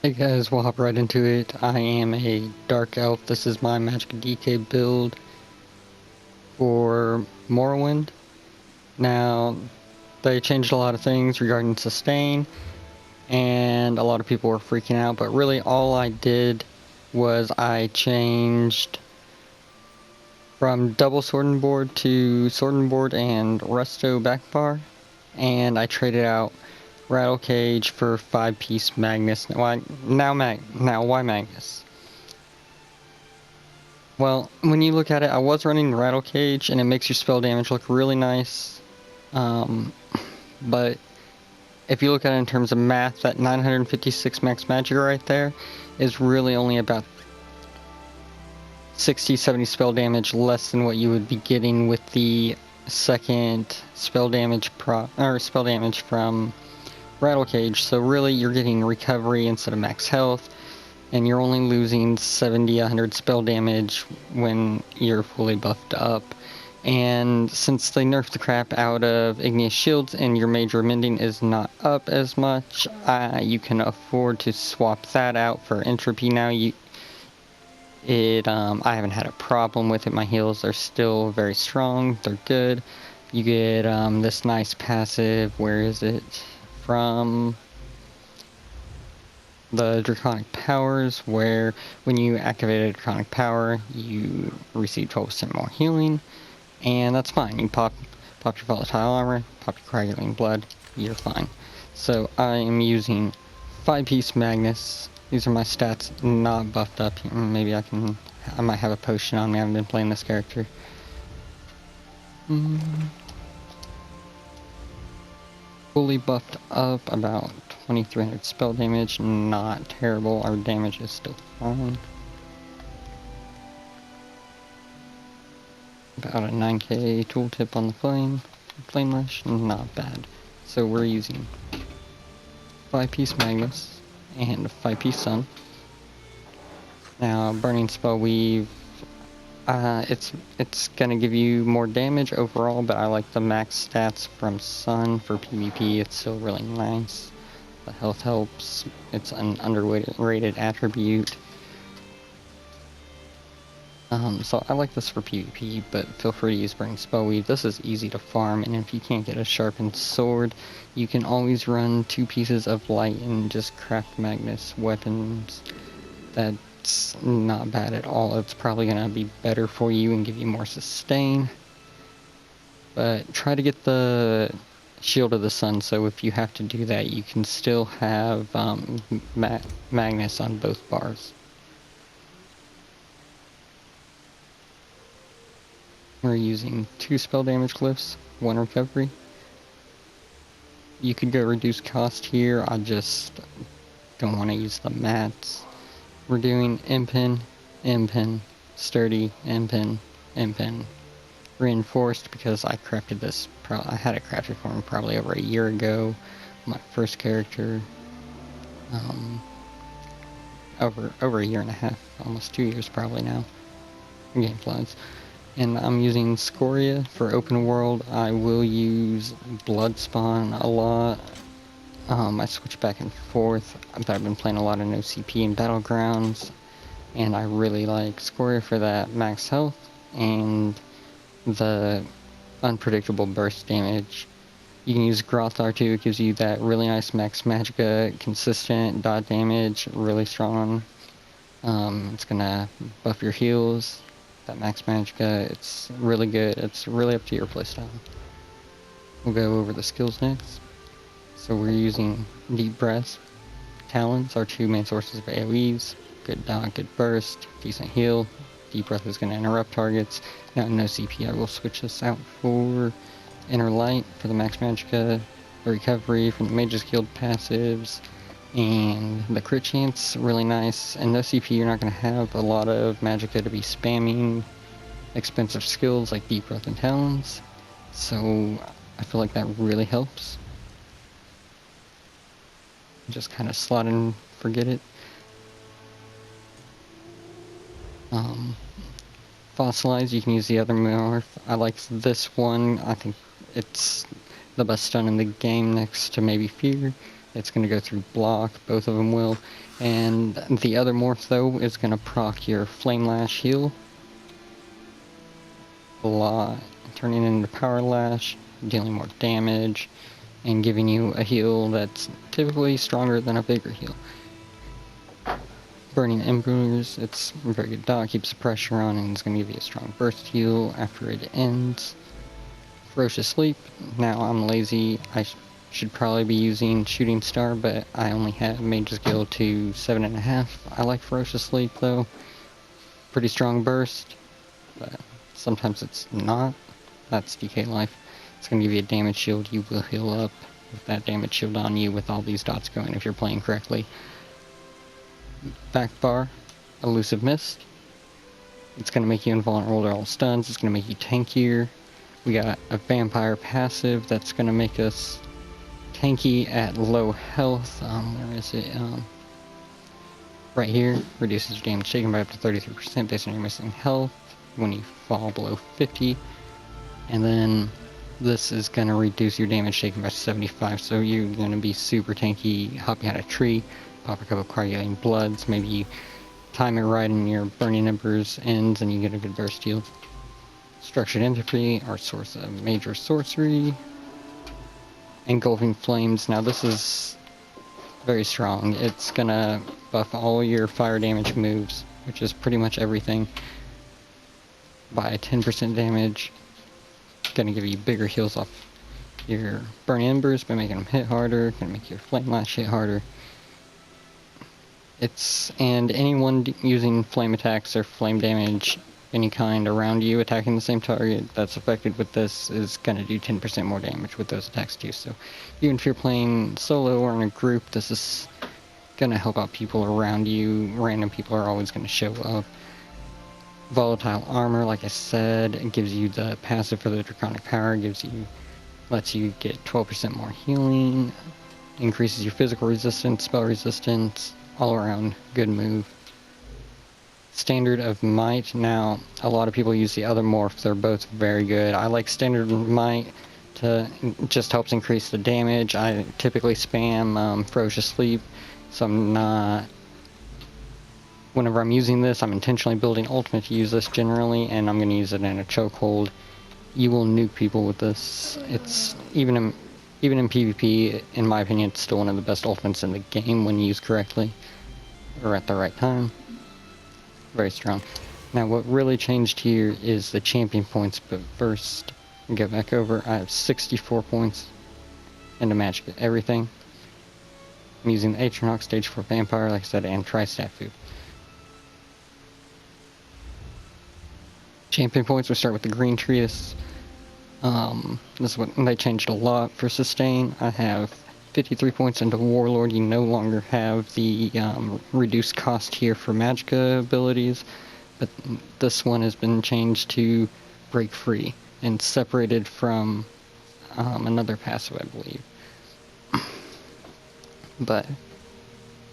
Hey guys, we'll hop right into it. I am a Dark Elf. This is my Magicka DK build for Morrowind. Now, they changed a lot of things regarding sustain, and a lot of people were freaking out, but really all I did was I changed from double sword and board to sword and board and resto back bar, and I traded out Rattle Cage for 5-piece Magnus. Why Magnus? Well, when you look at it, I was running Rattle Cage, and it makes your spell damage look really nice. But if you look at it in terms of math, that 956 max magic right there is really only about 60-70 spell damage less than what you would be getting with the second spell damage from Rattle Cage. So really, you're getting recovery instead of max health, and you're only losing 70-100 spell damage when you're fully buffed up. And since they nerfed the crap out of Igneous Shields and your major mending is not up as much, you can afford to swap that out for entropy now. I haven't had a problem with it. My heals are still very strong. They're good. You get this nice passive. Where is it? From the Draconic Powers, where when you activate a Draconic Power, you receive 12% more healing, and that's fine. You pop your Volatile Armor, pop your Coagulating Blood, you're fine. So I am using 5-piece Magnus. These are my stats, not buffed up. Maybe I might have a potion on me. I haven't been playing this character. Fully buffed up, about 2300 spell damage, not terrible. Our damage is still fine. About a 9k tooltip on the flame lash, not bad. So we're using 5-piece Magnus and a 5-piece Sun. Now, Burning Spell Weave, it's gonna give you more damage overall, but I like the max stats from Sun for PvP. It's still really nice. The health helps. It's an underrated attribute. So I like this for PvP, but feel free to use Burning Spell Weave. This is easy to farm, and if you can't get a sharpened sword, you can always run 2 pieces of light and just craft Magnus weapons. That's not bad at all. It's probably gonna be better for you and give you more sustain. But try to get the Shield of the Sun, so if you have to do that, you can still have Magnus on both bars. We're using 2 spell damage glyphs, 1 recovery. You could go reduce cost here. I just don't want to use the mats. We're doing Impin, Sturdy, Impin, Reinforced, because I crafted this. I had it crafted for him probably over a year ago. My first character. Over a year and a half, almost 2 years probably now. Game flies. And I'm using Scoria for open world. I will use Bloodspawn a lot. I switch back and forth, but I've been playing a lot of no CP in Battlegrounds, and I really like Scoria for that max health and the unpredictable burst damage. You can use Grothar too. It gives you that really nice max Magicka, consistent dot damage, really strong. It's gonna buff your heals. That max Magicka, it's really good. It's really up to your playstyle. We'll go over the skills next. So we're using Deep Breath. Talons are 2 main sources of AoEs. Good dot, good burst, decent heal. Deep Breath is going to interrupt targets. Now no CP, I will switch this out for Inner Light for the max Magicka, the recovery from the Mage's Guild passives, and the crit chance, really nice. And no CP, you're not going to have a lot of Magicka to be spamming expensive skills like Deep Breath and Talons. So I feel like that really helps. Just kind of slot and forget it. Fossilize, you can use the other morph. I like this one. I think it's the best stun in the game next to maybe Fear. It's going to go through block, both of them will. And the other morph, though, is going to proc your Flame Lash heal a lot, turning it into Power Lash, dealing more damage, and giving you a heal that's typically stronger than a bigger heal. Burning Embers, it's a very good dot, keeps the pressure on, and it's going to give you a strong burst heal after it ends. Ferocious Sleep, now I'm lazy, I should probably be using Shooting Star, but I only have Mage's Guild to 7.5. I like Ferocious Sleep though, pretty strong burst, but sometimes it's not. That's DK Life. It's going to give you a damage shield, you will heal up with that damage shield on you with all these dots going if you're playing correctly. Back bar, Elusive Mist. It's going to make you invulnerable to all stuns, it's going to make you tankier. We got a Vampire passive that's going to make us tanky at low health. Where is it? Right here. Reduces your damage taken by up to 33% based on your missing health when you fall below 50. And then this is going to reduce your damage taken by 75, so you're going to be super tanky, hop behind a tree, pop a couple coagulating bloods, maybe you time it right and your Burning Embers ends and you get a good burst heal. Structured Entropy, our source of major sorcery. Engulfing Flames, now this is very strong. It's gonna buff all your fire damage moves, which is pretty much everything, by 10% damage. Gonna give you bigger heals off your Burning Embers by making them hit harder, gonna make your Flame Lash hit harder. And anyone using flame attacks or flame damage any kind around you attacking the same target that's affected with this is going to do 10% more damage with those attacks too. So even if you're playing solo or in a group, this is going to help out people around you. Random people are always going to show up. Volatile Armor, like I said, it gives you the passive for the Draconic Power, lets you get 12% more healing, increases your physical resistance, spell resistance, all around good move. Standard of Might, now a lot of people use the other morph, they're both very good. I like Standard of Might, it just helps increase the damage. I typically spam Ferocious Sleep, so whenever I'm using this, I'm intentionally building Ultimate to use this generally, and I'm going to use it in a chokehold. You will nuke people with this. It's even in PvP, in my opinion, it's still one of the best ultimates in the game when used correctly, or at the right time. Very strong. Now what really changed here is the champion points, but first, get back over, I have 64 points into Magicka everything. I'm using the Atronach Stage 4 Vampire, like I said, and Tri-Stat Food. Champion points, we start with the Green Treatise. This is what they changed a lot for sustain. I have 53 points into Warlord. You no longer have the reduced cost here for Magicka abilities, but this one has been changed to Break Free and separated from another passive, I believe. But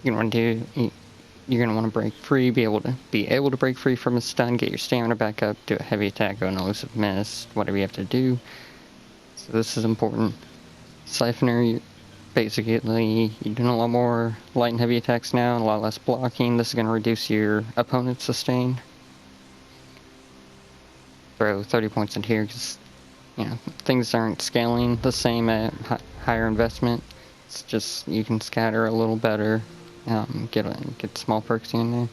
you're gonna want to break free, be able to break free from a stun, get your stamina back up, do a heavy attack, go an Elusive Mist, whatever you have to do. So this is important. Siphoner, basically, you're doing a lot more light and heavy attacks now, and a lot less blocking. This is going to reduce your opponent's sustain. Throw 30 points in here, because, things aren't scaling the same at higher investment. It's just, you can scatter a little better, get small perks in there.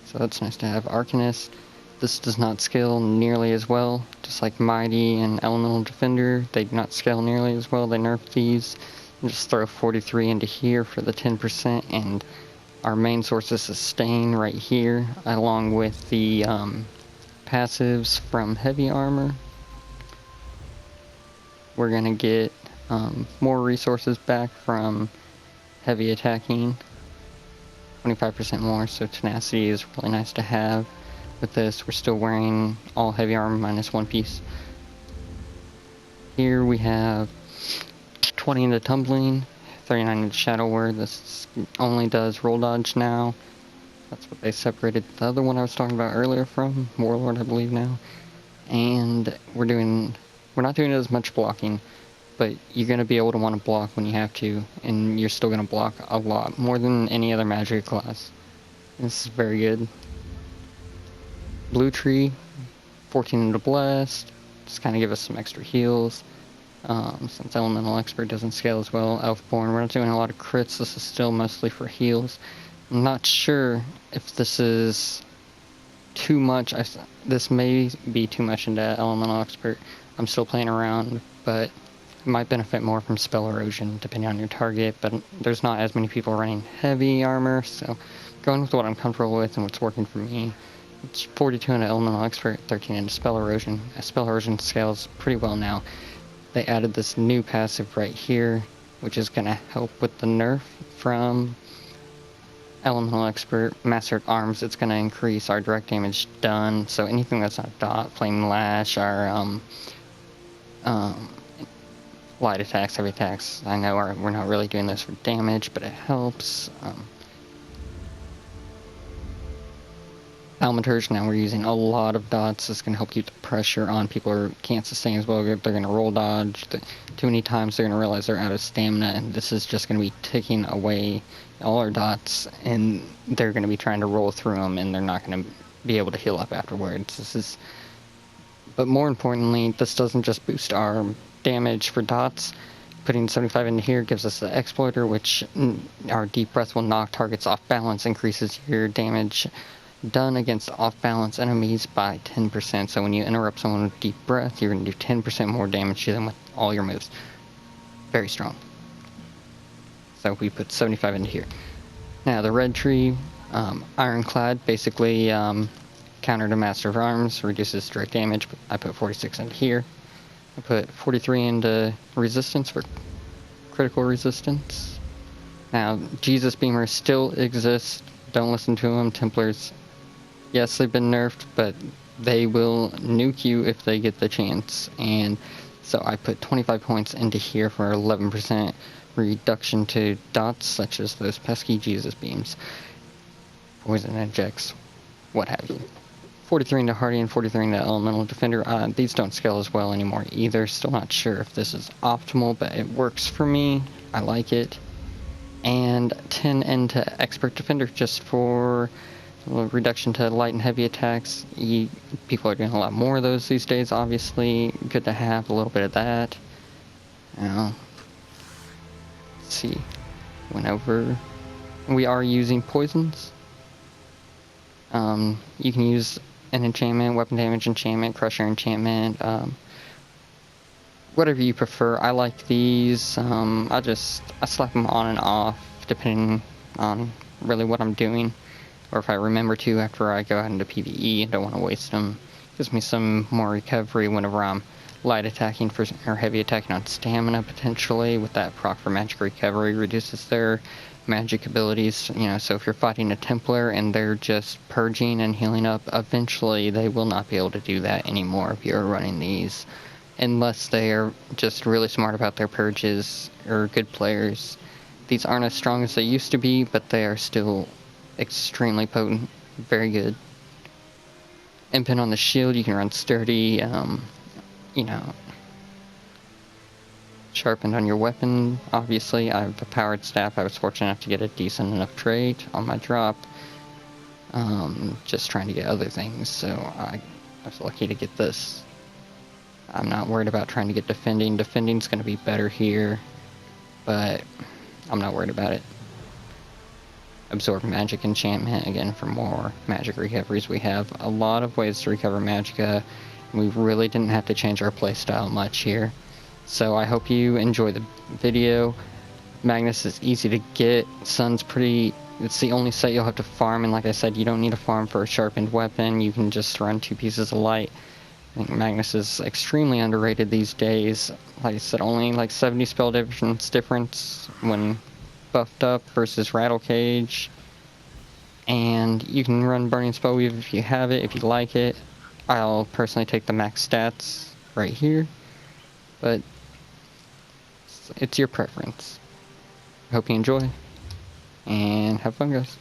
So that's nice to have. Arcanist, this does not scale nearly as well, just like Mighty and Elemental Defender. They do not scale nearly as well. They nerfed these. Just throw 43 into here for the 10%, and our main source is Sustain right here, along with the passives from Heavy Armor. We're gonna get more resources back from Heavy Attacking, 25% more, so Tenacity is really nice to have. With this, we're still wearing all Heavy Armor minus one piece. Here we have 20 into Tumbling, 39 into Shadow Word. This only does roll dodge now. That's what they separated the other one I was talking about earlier from, Warlord, I believe now. And we're not doing as much blocking. but you're going to be able to want to block when you have to, and you're still going to block a lot, more than any other magic class. This is very good. Blue Tree, 14 into Blast, just kind of give us some extra heals. Since Elemental Expert doesn't scale as well, Elfborn, we're not doing a lot of crits, this is still mostly for heals. I'm not sure if this is too much, this may be too much into Elemental Expert. I'm still playing around, but it might benefit more from Spell Erosion depending on your target, but there's not as many people running heavy armor, so going with what I'm comfortable with and what's working for me. It's 42 into Elemental Expert, 13 into Spell Erosion. Spell Erosion scales pretty well now. They added this new passive right here, which is going to help with the nerf from Elemental Expert. Master at Arms, it's going to increase our direct damage done, so anything that's not dot, Flame Lash, our light attacks, heavy attacks, I know we're not really doing this for damage, but it helps. Thaumaturge, now we're using a lot of dots. This can help keep the pressure on people who can't sustain as well. They're going to roll dodge. Too many times they're going to realize they're out of stamina, and this is just going to be taking away all our dots, and they're going to be trying to roll through them, and they're not going to be able to heal up afterwards. But more importantly, this doesn't just boost our damage for dots. Putting 75 into here gives us the Exploiter, which our Deep Breath will knock targets off balance, increases your damage done against off-balance enemies by 10%. So when you interrupt someone with Deep Breath, you're going to do 10% more damage to them with all your moves. Very strong. So we put 75 into here. Now the red tree, Ironclad, basically counter to Master of Arms, reduces direct damage. I put 46 into here. I put 43 into resistance for critical resistance. Now Jesus Beamer still exists. Don't listen to them. Templars, yes, they've been nerfed, but they will nuke you if they get the chance. And so I put 25 points into here for 11% reduction to dots, such as those pesky Jesus beams, poison injects, what have you. 43 into Hardy and 43 into Elemental Defender. These don't scale as well anymore either. Still not sure if this is optimal, but it works for me. I like it. And 10 into Expert Defender just for a little reduction to light and heavy attacks. People are doing a lot more of those these days, obviously. Good to have a little bit of that. Let's see. Went over. We are using poisons. You can use an enchantment, weapon damage enchantment, crusher enchantment, whatever you prefer. I like these. I slap them on and off depending on really what I'm doing, or if I remember to after I go out into PvE and don't want to waste them. Gives me some more recovery whenever I'm light attacking or heavy attacking on stamina potentially. With that proc for magic recovery, reduces their magic abilities, so if you're fighting a Templar and they're just purging and healing up, eventually they will not be able to do that anymore if you're running these, unless they are just really smart about their purges or good players. These aren't as strong as they used to be, but they are still extremely potent, very good. Impin on the shield, you can run sturdy, sharpened on your weapon. Obviously, I have a powered staff. I was fortunate enough to get a decent enough trait on my drop. Just trying to get other things, so I was lucky to get this. I'm not worried about trying to get defending. Defending's going to be better here, but I'm not worried about it. Absorb magic enchantment, again, for more magic recoveries. We have a lot of ways to recover magicka. We really didn't have to change our playstyle much here. So I hope you enjoy the video. Magnus is easy to get. Sun's it's the only set you'll have to farm, and like I said, you don't need to farm for a sharpened weapon. You can just run 2 pieces of light. I think Magnus is extremely underrated these days. Like I said, only like 70 spell difference when buffed up versus Rattle Cage. And you can run Burning Spell Weave if you have it, if you like it. I'll personally take the max stats right here, but it's your preference. I hope you enjoy, and have fun, guys.